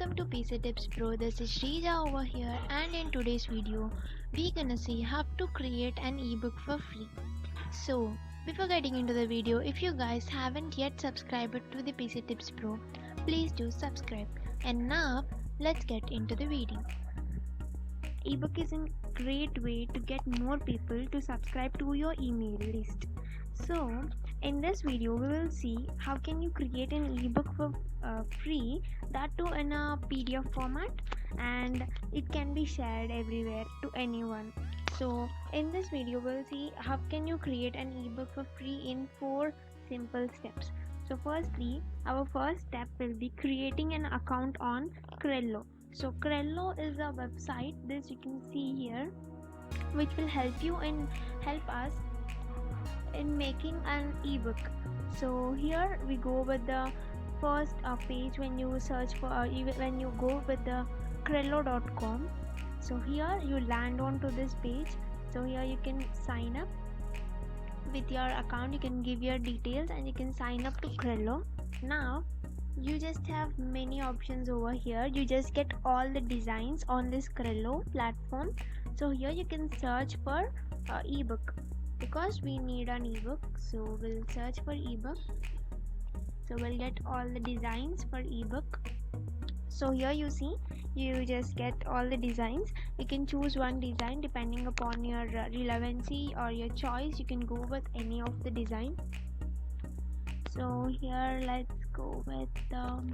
welcome to PC Tips Pro. This is Shrija over here, and in today's video we're gonna see how to create an ebook for free. So before getting into the video, if you guys haven't yet subscribed to the PC Tips Pro, please do subscribe. And now let's get into the video. Ebook is a great way to get more people to subscribe to your email list. So in this video we will see how can you create an ebook for free, that too in a PDF format, and it can be shared everywhere to anyone. So in this video we'll see how can you create an ebook for free in 4 simple steps. So firstly, our first step will be creating an account on Crello. So Crello is a website, this you can see here, which will help us in making an ebook. So here we go with the first page. When you search for when you go with the crello.com, so here you land onto this page. So here you can sign up with your account, you can give your details and you can sign up to Crello. Now you just have many options over here. You just get all the designs on this Crello platform. So here you can search for ebook, because we need an ebook, so we'll search for ebook. So we'll get all the designs for ebook. So here you see, you just get all the designs. You can choose one design depending upon your relevancy or your choice. You can go with any of the design. So here let's go with of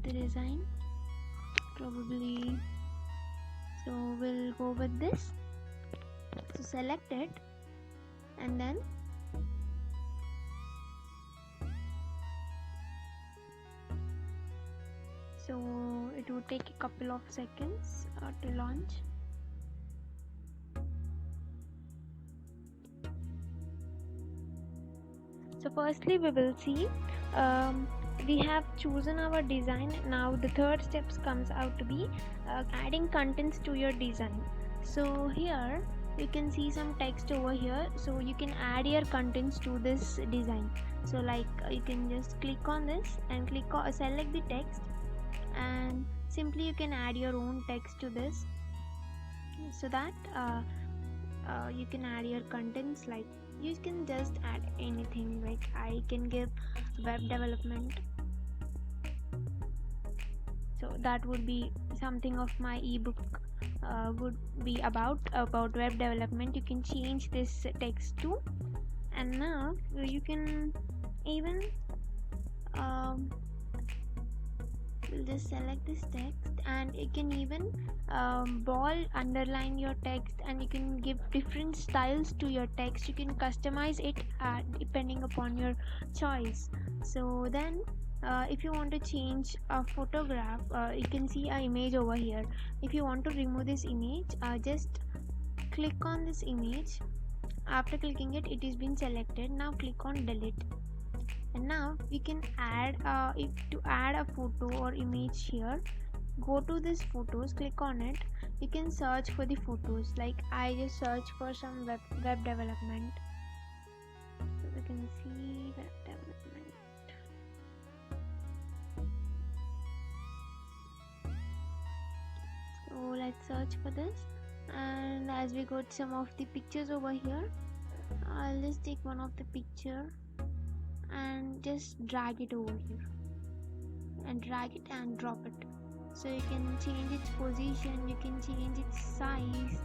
the design probably. So we'll go with this. So select it and then so it will take a couple of seconds to launch. So firstly we will see we have chosen our design. Now the third steps comes out to be adding contents to your design. So here you can see some text over here, so you can add your contents to this design. So like you can just click on this and select the text, and simply you can add your own text to this, so that you can add your contents. Like you can just add anything, like I can give web development, so that would be something of my ebook would be about web development. You can change this text too, and now you can even we'll just select this text, and you can even underline your text, and you can give different styles to your text. You can customize it depending upon your choice. So then if you want to change a photograph, you can see an image over here. If you want to remove this image, just click on this image. After clicking it, it is been selected. Now click on delete, and now we can add to add a photo or image here. Go to this photos, click on it. You can search for the photos, like I just search for some web development. So you can see web development. So let's search for this, and as we got some of the pictures over here, I'll just take one of the picture and just drag it over here, and drag it and drop it. So you can change its position, you can change its size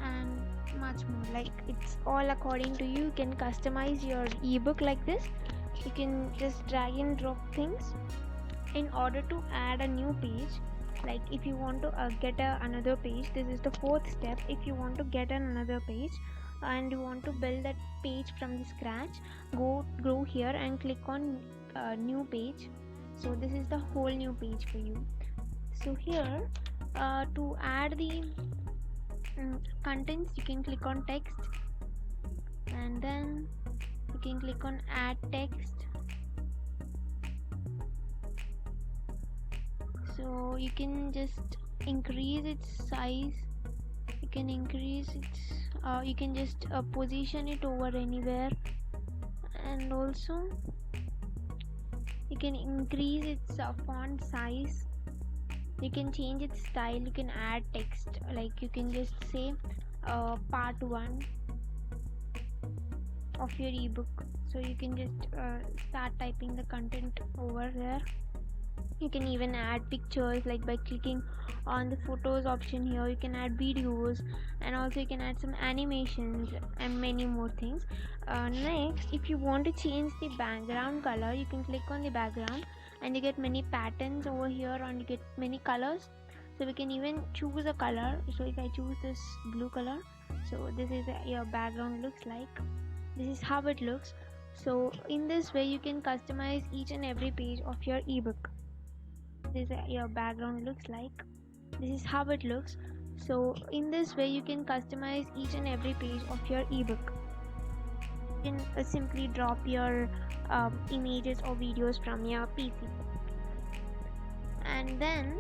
and much more. Like it's all according to you. You can customize your ebook like this. You can just drag and drop things. In order to add a new page, like if you want to get another page, this is the fourth step. If you want to get another page and you want to build that page from the scratch, go here and click on new page. So this is the whole new page for you. So here to add the contents, you can click on text, and then you can click on add text. So you can just increase its size, you can increase its you can just position it over anywhere, and also You can increase its font size, you can change its style, you can add text, like you can just say part 1 of your ebook. So you can just start typing the content over there. You can even add pictures, like by clicking on the photos option here. You can add videos, and also you can add some animations and many more things. Next, if you want to change the background color, you can click on the background and you get many patterns over here, and you get many colors. So we can even choose a color. So if I choose this blue color, so this is your background looks like. This is how it looks. So in this way you can customize each and every page of your ebook. This is your background looks like. This is how it looks. So in this way you can customize each and every page of your ebook. You can simply drop your images or videos from your PC. And then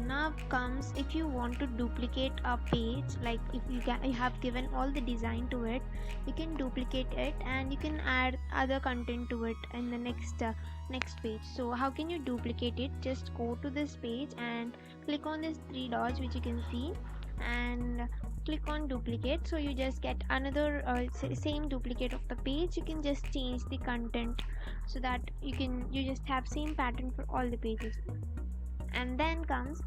now comes, if you want to duplicate a page, like if you have given all the design to it, you can duplicate it and you can add other content to it in the next page. So how can you duplicate it? Just go to this page and click on this 3 dots which you can see, and click on duplicate. So you just get another same duplicate of the page. You can just change the content so that you just have same pattern for all the pages. And then comes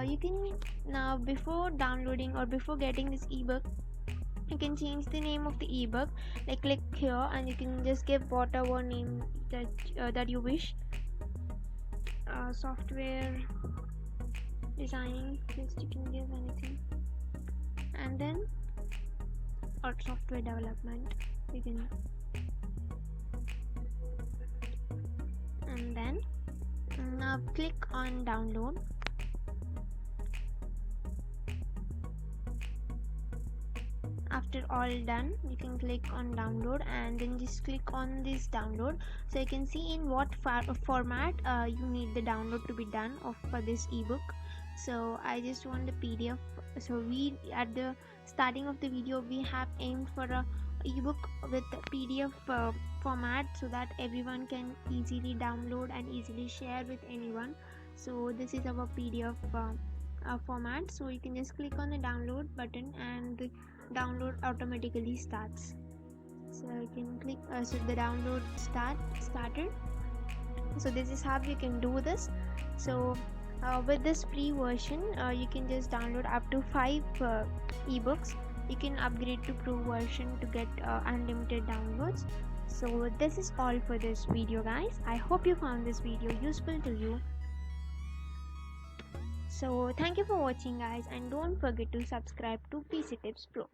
you can now, before downloading or before getting this ebook, you can change the name of the ebook. Like click here and you can just give whatever name that you wish. Software designing, just you can give anything. And then, or software development, you can. And then now click on download. After all done, you can click on download and then just click on this download. So you can see in what format you need the download to be done for this ebook. So I just want the PDF. So we, at the starting of the video, we have aimed for a ebook with PDF format, so that everyone can easily download and easily share with anyone. So this is our PDF format. So you can just click on the download button and the download automatically starts. So you can click so the download started. So this is how you can do this. So with this free version you can just download up to 5 ebooks. You can upgrade to pro version to get unlimited downloads. So this is all for this video, guys. I hope you found this video useful to you. So thank you for watching, guys, and don't forget to subscribe to PC Tips Pro.